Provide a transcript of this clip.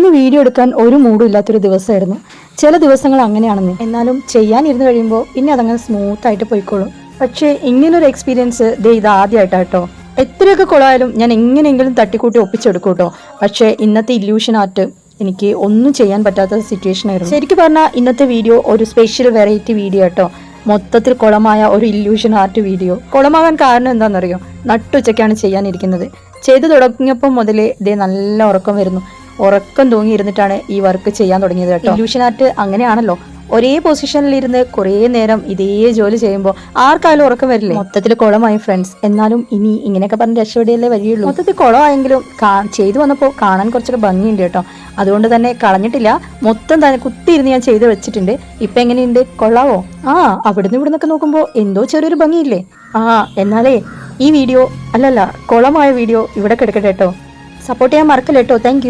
ഇന്ന് വീഡിയോ എടുക്കാൻ ഒരു മൂഡും ഇല്ലാത്തൊരു ദിവസമായിരുന്നു. ചില ദിവസങ്ങൾ അങ്ങനെയാണെന്ന്. എന്നാലും ചെയ്യാനിരുന്ന് കഴിയുമ്പോൾ പിന്നെ അതങ്ങനെ സ്മൂത്തായിട്ട് പോയിക്കോളും. പക്ഷേ ഇങ്ങനൊരു എക്സ്പീരിയൻസ് ഇത് ആദ്യമായിട്ടാട്ടോ. എത്രയൊക്കെ കൊളായാലും ഞാൻ എങ്ങനെയെങ്കിലും തട്ടിക്കൂട്ടി ഒപ്പിച്ചെടുക്കും കേട്ടോ. പക്ഷേ ഇന്നത്തെ ഇല്യൂഷൻ ആർട്ട് എനിക്ക് ഒന്നും ചെയ്യാൻ പറ്റാത്ത സിറ്റുവേഷൻ ആയിരുന്നു. ശരിക്കും പറഞ്ഞാൽ ഇന്നത്തെ വീഡിയോ ഒരു സ്പെഷ്യൽ വെറൈറ്റി വീഡിയോ കേട്ടോ. മൊത്തത്തിൽ കുളമായ ഒരു ഇല്യൂഷൻ ആർട്ട് വീഡിയോ. കുളമാകാൻ കാരണം എന്താണെന്നറിയോ? നട്ടുച്ചയ്ക്കാണ് ചെയ്യാനിരിക്കുന്നത്. ചെയ്തു തുടങ്ങിയപ്പോൾ മുതലേ നല്ല ഉറക്കം വരുന്നു. ഉറക്കം തൂങ്ങിയിരുന്നിട്ടാണ് ഈ വർക്ക് ചെയ്യാൻ തുടങ്ങിയത് കേട്ടോ. ഇല്യൂഷൻ ആർട്ട് അങ്ങനെയാണല്ലോ, ഒരേ പൊസിഷനിലിരുന്ന് കുറേ നേരം ഇതേ ജോലി ചെയ്യുമ്പോൾ ആർക്കായാലും ഉറക്കം വരില്ലേ? മൊത്തത്തിൽ കുളമായി ഫ്രണ്ട്സ്. എന്നാലും ഇനി ഇങ്ങനെയൊക്കെ പറഞ്ഞ് രക്ഷപ്പെടിയല്ലേ വഴിയുള്ളൂ. മൊത്തത്തിൽ കുളമായെങ്കിലും ചെയ്തു വന്നപ്പോൾ കാണാൻ കുറച്ചൊക്കെ ഭംഗിയുണ്ട് കേട്ടോ. അതുകൊണ്ട് തന്നെ കളഞ്ഞിട്ടില്ല, മൊത്തം തന്നെ കുത്തിയിരുന്ന് ഞാൻ ചെയ്ത് വെച്ചിട്ടുണ്ട്. ഇപ്പൊ എങ്ങനെയുണ്ട്? കൊള്ളാവോ? അവിടുന്ന് ഇവിടുന്നൊക്കെ നോക്കുമ്പോൾ എന്തോ ചെറിയൊരു ഭംഗിയില്ലേ? എന്നാലേ ഈ വീഡിയോ കുളമായ വീഡിയോ ഇവിടെ കിടക്കട്ടെ കേട്ടോ. സപ്പോർട്ട് ചെയ്യാൻ മറക്കല്ലേ കേട്ടോ. താങ്ക്